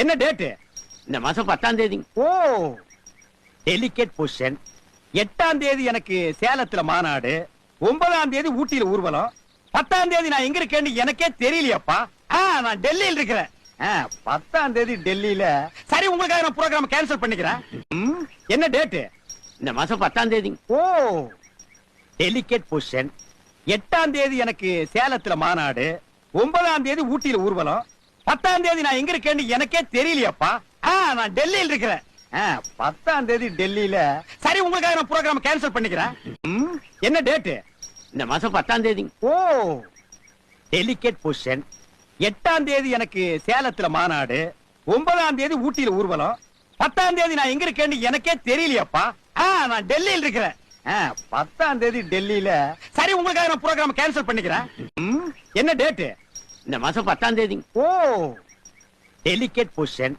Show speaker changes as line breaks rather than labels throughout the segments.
என்ன டேட்?
இந்த மாசம் 10ஆம் தேதி.
ஓ, டெலிகேட் பொசிஷன். 8ஆம் தேதி எனக்கு சேலத்துல மாநாடு, 9ஆம் தேதி ஊட்டியில ஊர்வலம், 10ஆம் தேதி நான் எங்க இருக்கேன்னு எனக்கே தெரியலையாப்பா. நான் டெல்லியில் இருக்கிறேன். 10ஆம் தேதி டெல்லியில. சரி, உங்களுக்காக நான் ப்ரோகிராம் கேன்சல் பண்ணிக்கிறேன். என்ன டேட்?
இந்த மாசம் 10ஆம் தேதி.
ஓ, டெலிகேட் பொசிஷன். 8ஆம் தேதி எனக்கு சேலத்துல மாநாடு, 9ஆம் தேதி ஊட்டியில ஊர்வலம், 10ஆம் தேதி நான் எங்க இருக்கேன்னு எனக்கே தெரியலையாப்பா. நான் டெல்லியில் இருக்கிறேன். 10ஆம் தேதி டெல்லியில. சரி, உங்களுக்காக நான் ப்ரோகிராம் கேன்சல் பண்ணிக்கிறேன். என்ன டேட்?
இந்த மாசம் 10ஆம் தேதி.
ஓ, டெலிகேட் பொசிஷன். 8ஆம் தேதி எனக்கு சேலத்துல மாநாடு, 9ஆம் தேதி ஊட்டியில ஊர்வலம், 10ஆம் தேதி நான் எங்க இருக்கேன்னு எனக்கே தெரியலையாப்பா. நான் டெல்லியில் இருக்கிறேன். 10ஆம் தேதி டெல்லியில. சரி, உங்களுக்காக நான் ப்ரோகிராம் கேன்சல் பண்ணிக்கிறேன். என்ன டேட்?
இந்த மாசம் 10ஆம் தேதி.
ஓ, டெலிகேட் பொசிஷன்.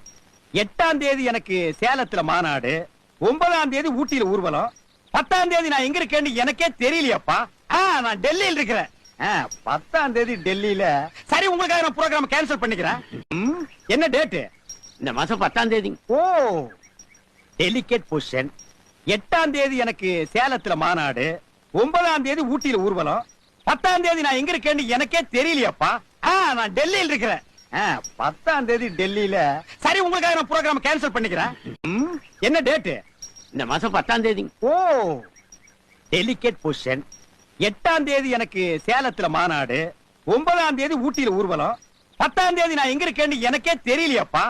8ஆம் தேதி எனக்கு சேலத்துல மாநாடு, 9ஆம் தேதி ஊட்டியில ஊர்வலம், 10ஆம் தேதி நான் எங்க இருக்கேன்னு எனக்கே தெரியலையாப்பா. நான் டெல்லியில் இருக்கிறேன். 10ஆம் தேதி டெல்லியில. சரி, உங்களுக்காக நான் ப்ரோகிராம் கேன்சல் பண்ணிக்கிறேன். என்ன டேட்?
இந்த மாசம் 10ஆம் தேதி.
ஓ, டெலிகேட் பொசிஷன். 8ஆம் தேதி எனக்கு சேலத்துல மாநாடு, 9ஆம் தேதி ஊட்டியில ஊர்வலம், 10ஆம் தேதி நான் எங்க இருக்கேன்னு எனக்கே தெரியலையாப்பா. நான் டெல்லியில் இருக்கிறேன். 10ஆம் தேதி டெல்லியில. சரி, உங்களுக்காக நான் ப்ரோகிராம் கேன்சல் பண்ணிக்கிறேன். என்ன டேட்?
இந்த மாசம் 10ஆம் தேதி.
ஓ, டெலிகேட் பொசிஷன். 8ஆம் தேதி எனக்கு சேலத்துல மாநாடு, 9ஆம் தேதி ஊட்டியில ஊர்வலம், 10ஆம் தேதி நான் எங்க இருக்கேன்னு எனக்கே தெரியலையாப்பா.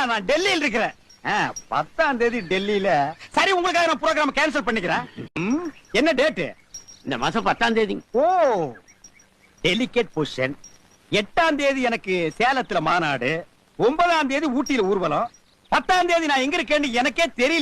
நான் டெல்லியில் இருக்கிறேன். 10ஆம் தேதி டெல்லியில. சரி, உங்களுக்காக நான் ப்ரோகிராம் கேன்சல் பண்ணிக்கிறேன். என்ன டேட்?
இந்த மாசம் 10ஆம் தேதி.
ஓ, டெலிகேட் பொசிஷன். 8ஆம் தேதி எனக்கு சேலத்துல மாநாடு, 9ஆம் தேதி ஊட்டியில ஊர்வலம், 10ஆம் தேதி நான் எங்க இருக்கேன்னு எனக்கே தெரியல.